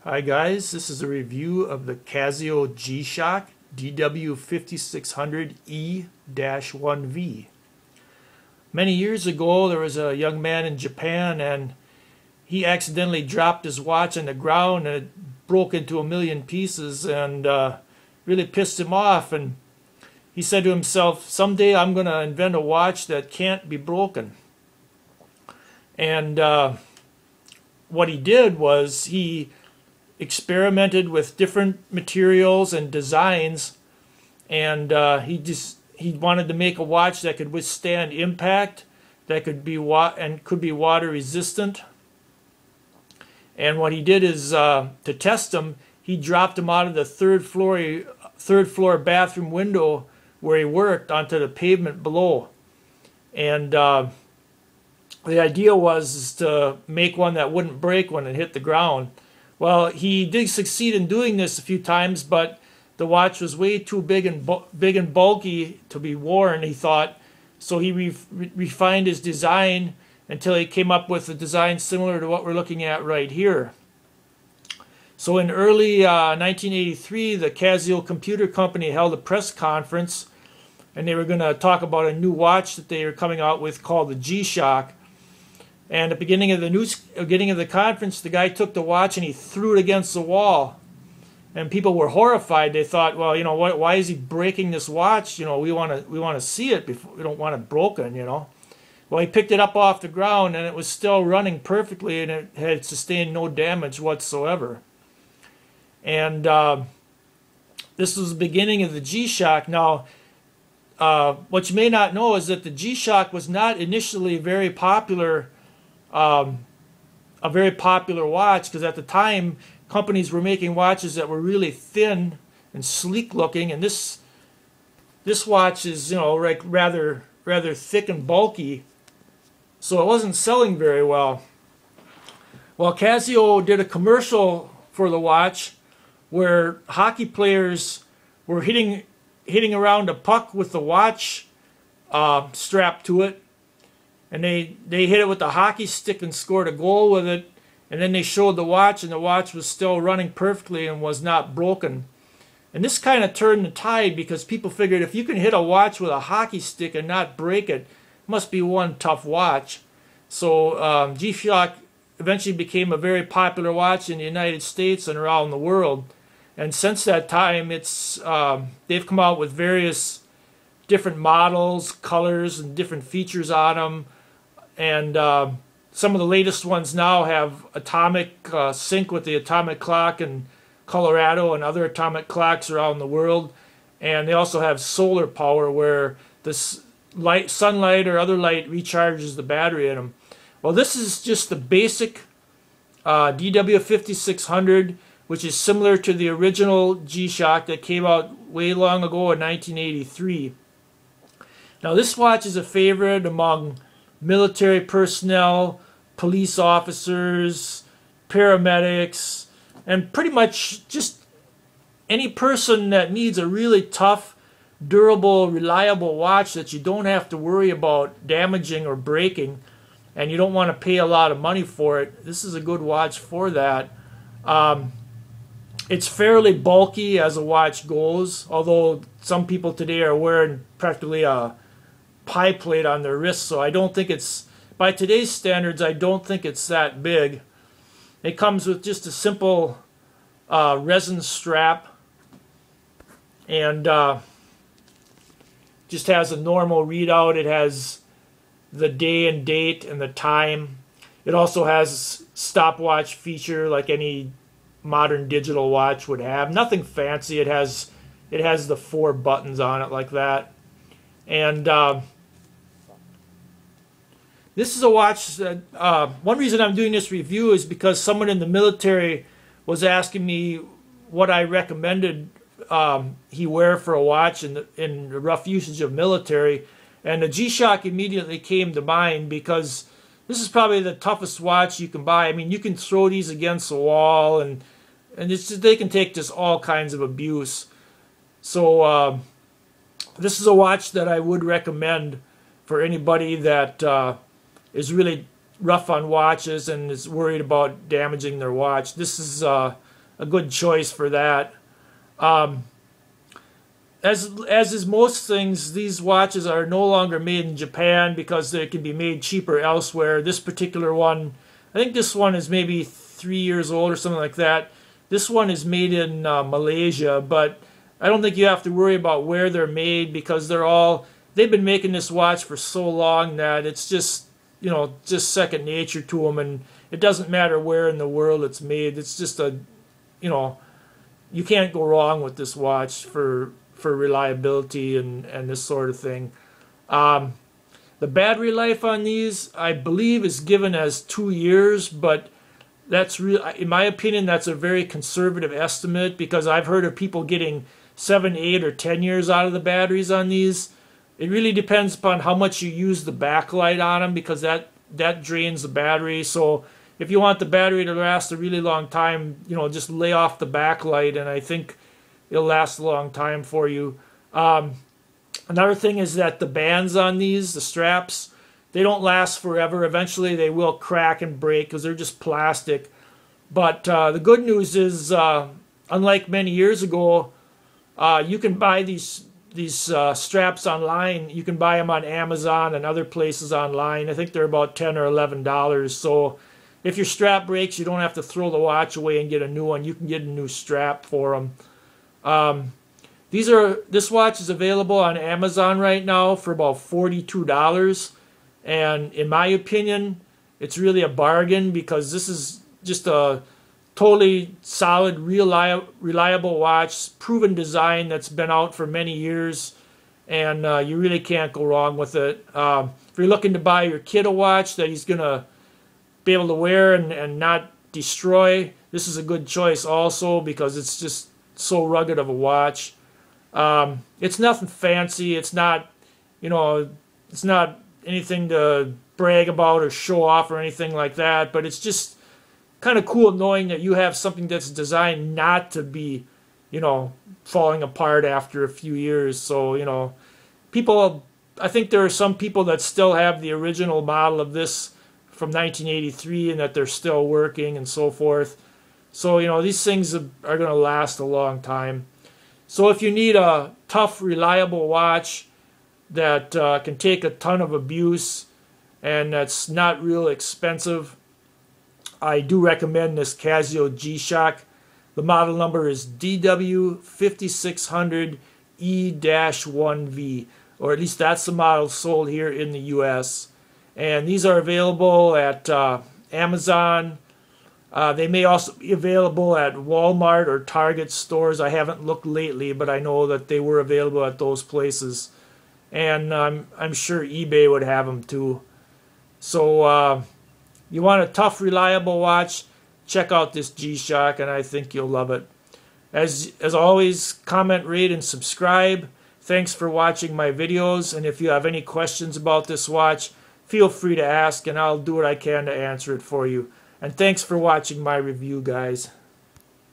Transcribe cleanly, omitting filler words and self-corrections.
Hi guys, this is a review of the Casio.G-shock dw-5600E-1V. Many years ago there was a young man in Japan and he accidentally dropped his watch on the ground and it broke into a million pieces and really pissed him off, and he said to himself, someday I'm going to invent a watch that can't be broken. And what he did was he experimented with different materials and designs, and he wanted to make a watch that could withstand impact, that could be water resistant. And what he did is to test them, he dropped them out of the third floor bathroom window where he worked onto the pavement below. And the idea was to make one that wouldn't break when it hit the ground. Well, he did succeed in doing this a few times, but the watch was way too big and bulky to be worn, he thought. So he refined his design until he came up with a design similar to what we're looking at right here. So in early 1983, the Casio Computer Company held a press conference, and they were going to talk about a new watch that they were coming out with called the G-shock. And at the beginning of the conference, the guy took the watch and he threw it against the wall. And people were horrified. They thought, well, why is he breaking this watch? We want to see it before, we don't want it broken, Well, he picked it up off the ground and it was still running perfectly and it had sustained no damage whatsoever. And this was the beginning of the G-shock. Now, what you may not know is that the G-shock was not initially very popular. A very popular watch, because at the time companies were making watches that were really thin and sleek looking, and this watch is like rather thick and bulky, so it wasn't selling very well. Well, Casio did a commercial for the watch where hockey players were hitting around a puck with the watch strapped to it. And they hit it with a hockey stick and scored a goal with it. And then they showed the watch, and the watch was still running perfectly and was not broken. And this kind of turned the tide, because people figured if you can hit a watch with a hockey stick and not break it, it must be one tough watch. So G-shock eventually became a very popular watch in the United States and around the world. And since that time, they've come out with various different models, colors, and different features on them. And some of the latest ones now have atomic sync with the atomic clock in Colorado and other atomic clocks around the world. And they also have solar power where the sunlight or other light recharges the battery in them. Well, this is just the basic dw-5600, which is similar to the original G-shock that came out way long ago in 1983. Now, this watch is a favorite among military personnel, police officers, paramedics, and pretty much just any person that needs a really tough, durable, reliable watch that you don't have to worry about damaging or breaking, and you don't want to pay a lot of money for it. This is a good watch for that. It's fairly bulky as a watch goes, although some people today are wearing practically a pie plate on their wrist, so I don't think it's, by today's standards, I don't think it's that big. It comes with just a simple resin strap, and just has a normal readout. It has the day and date and the time. It also has a stopwatch feature like any modern digital watch would have. Nothing fancy. It has the 4 buttons on it like that. And this is a watch that, one reason I'm doing this review is because someone in the military was asking me what I recommended he wear for a watch in the rough usage of military. And the G-shock immediately came to mind, because this is probably the toughest watch you can buy. I mean, you can throw these against the wall, and it's just, they can take just all kinds of abuse. So this is a watch that I would recommend for anybody that is really rough on watches and is worried about damaging their watch. This is a good choice for that. As is most things, these watches are no longer made in Japan because they can be made cheaper elsewhere. This particular one, I think this one is maybe 3 years old or something like that. This one is made in Malaysia, but I don't think you have to worry about where they're made because they've been making this watch for so long that it's just, just second nature to them, and it doesn't matter where in the world it's made. It's just you can't go wrong with this watch for reliability and this sort of thing. The battery life on these, I believe, is given as 2 years, but that's in my opinion, that's a very conservative estimate because I've heard of people getting 7, 8, or 10 years out of the batteries on these. It really depends upon how much you use the backlight on them because that drains the battery. So if you want the battery to last a really long time, just lay off the backlight, and I think it'll last a long time for you. Another thing is that the bands on these, the straps, they don't last forever. Eventually they will crack and break because they're just plastic. But the good news is, unlike many years ago, you can buy these straps online. You can buy them on Amazon and other places online. I think they're about $10 or $11. So if your strap breaks, you don't have to throw the watch away and get a new one. You can get a new strap for them. This watch is available on Amazon right now for about $42. And in my opinion, it's really a bargain because this is just a totally solid, reliable watch, proven design that's been out for many years, and you really can't go wrong with it. If you're looking to buy your kid a watch that he's going to be able to wear and not destroy, this is a good choice also because it's just so rugged of a watch. It's nothing fancy. It's not, it's not anything to brag about or show off or anything like that, but it's just kind of cool knowing that you have something that's designed not to be, falling apart after a few years. So, I think there are some people that still have the original model of this from 1983 and that they're still working and so forth. So, these things are going to last a long time. So if you need a tough, reliable watch that can take a ton of abuse and that's not real expensive, I do recommend this Casio.G-shock. The model number is dw-5600E-1V, or at least that's the model sold here in the US. And these are available at Amazon. They may also be available at Walmart or Target stores. I haven't looked lately, but I know that they were available at those places. And I'm sure eBay would have them too. So you want a tough, reliable watch, check out this G-Shock, and I think you'll love it. As always, comment, rate, and subscribe. Thanks for watching my videos, and if you have any questions about this watch, feel free to ask, and I'll do what I can to answer it for you. And thanks for watching my review, guys.